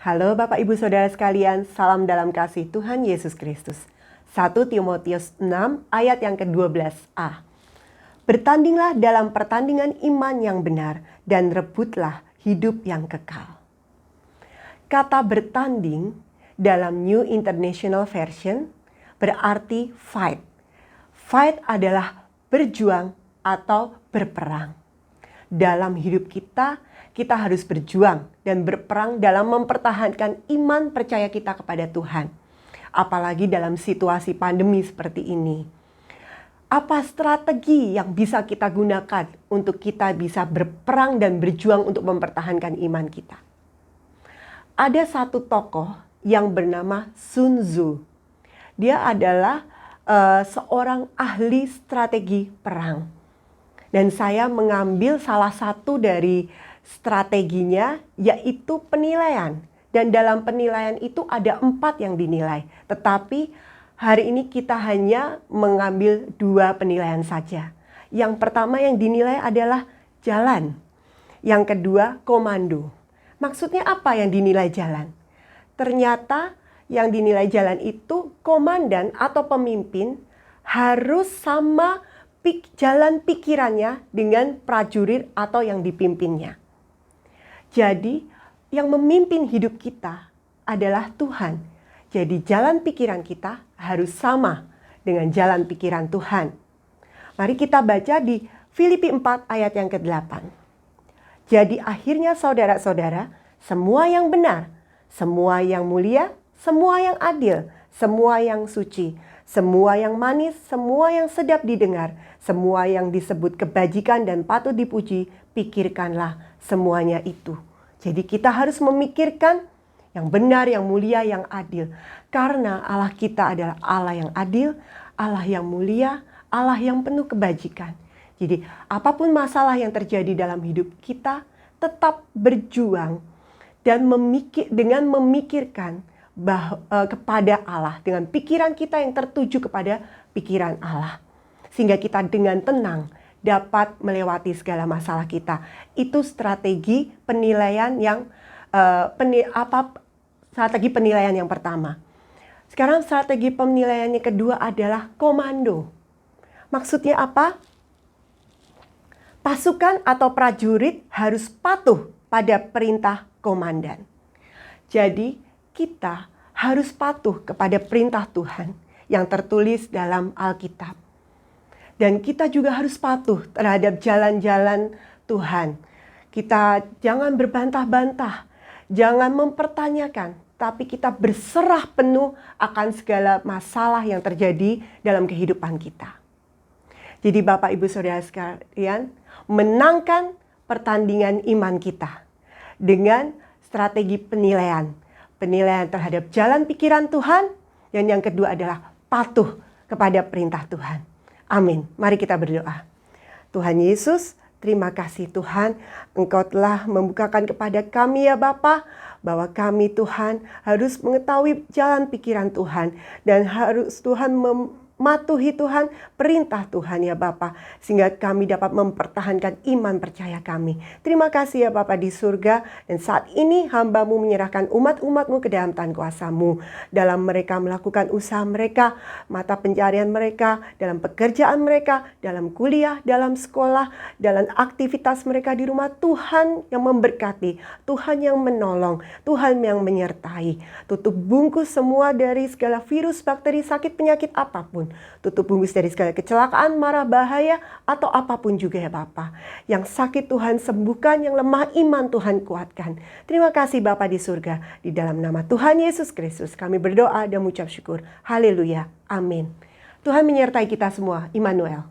Halo Bapak Ibu Saudara sekalian, salam dalam kasih Tuhan Yesus Kristus. 1 Timotius 6 ayat yang ke-12a. Bertandinglah dalam pertandingan iman yang benar dan rebutlah hidup yang kekal. Kata bertanding dalam New International Version berarti fight. Fight adalah berjuang atau berperang. Dalam hidup kita harus berjuang dan berperang dalam mempertahankan iman percaya kita kepada Tuhan. Apalagi dalam situasi pandemi seperti ini. Apa strategi yang bisa kita gunakan untuk kita bisa berperang dan berjuang untuk mempertahankan iman kita? Ada satu tokoh yang bernama Sun Tzu. Dia adalah seorang ahli strategi perang. Dan saya mengambil salah satu dari strateginya, yaitu penilaian. Dan dalam penilaian itu ada 4 yang dinilai. Tetapi hari ini kita hanya mengambil 2 penilaian saja. Yang pertama yang dinilai adalah jalan. Yang kedua komando. Maksudnya apa yang dinilai jalan? Ternyata yang dinilai jalan itu komandan atau pemimpin harus sama jalan pikirannya dengan prajurit atau yang dipimpinnya. Jadi yang memimpin hidup kita adalah Tuhan. Jadi jalan pikiran kita harus sama dengan jalan pikiran Tuhan. Mari kita baca di Filipi 4 ayat yang ke-8. Jadi akhirnya saudara-saudara, semua yang benar, semua yang mulia, semua yang adil, semua yang suci, semua yang manis, semua yang sedap didengar, semua yang disebut kebajikan dan patut dipuji, pikirkanlah semuanya itu. Jadi kita harus memikirkan yang benar, yang mulia, yang adil. Karena Allah kita adalah Allah yang adil, Allah yang mulia, Allah yang penuh kebajikan. Jadi apapun masalah yang terjadi dalam hidup kita, tetap berjuang dan dengan memikirkan kepada Allah, dengan pikiran kita yang tertuju kepada pikiran Allah, sehingga kita dengan tenang dapat melewati segala masalah kita. Itu strategi penilaian strategi penilaian yang pertama. Sekarang strategi penilaian yang kedua adalah komando. Maksudnya apa? Pasukan atau prajurit harus patuh pada perintah komandan. Jadi kita harus patuh kepada perintah Tuhan yang tertulis dalam Alkitab. Dan kita juga harus patuh terhadap jalan-jalan Tuhan. Kita jangan berbantah-bantah, jangan mempertanyakan, tapi kita berserah penuh akan segala masalah yang terjadi dalam kehidupan kita. Jadi Bapak Ibu Saudara sekalian, menangkan pertandingan iman kita dengan strategi penilaian. Penilaian terhadap jalan pikiran Tuhan, dan yang kedua adalah patuh kepada perintah Tuhan. Amin. Mari kita berdoa. Tuhan Yesus, terima kasih Tuhan, Engkau telah membukakan kepada kami ya Bapa, bahwa kami Tuhan harus mengetahui jalan pikiran Tuhan, dan harus Tuhan mematuhi Tuhan, perintah Tuhan ya Bapa, sehingga kami dapat mempertahankan iman percaya kami. Terima kasih ya Bapa di surga, dan saat ini hamba-Mu menyerahkan umat-umat-Mu ke dalam tangan kuasa-Mu, dalam mereka melakukan usaha mereka, mata pencarian mereka, dalam pekerjaan mereka, dalam kuliah, dalam sekolah, dalam aktivitas mereka di rumah. Tuhan yang memberkati, Tuhan yang menolong, Tuhan yang menyertai. Tutup bungkus semua dari segala virus, bakteri, sakit, penyakit apapun. Tutup bungkus dari segala kecelakaan, marah, bahaya, atau apapun juga ya Bapa. Yang sakit Tuhan sembuhkan, yang lemah iman Tuhan kuatkan. Terima kasih Bapa di surga. Di dalam nama Tuhan Yesus Kristus kami berdoa dan mengucap syukur. Haleluya. Amin. Tuhan menyertai kita semua. Immanuel.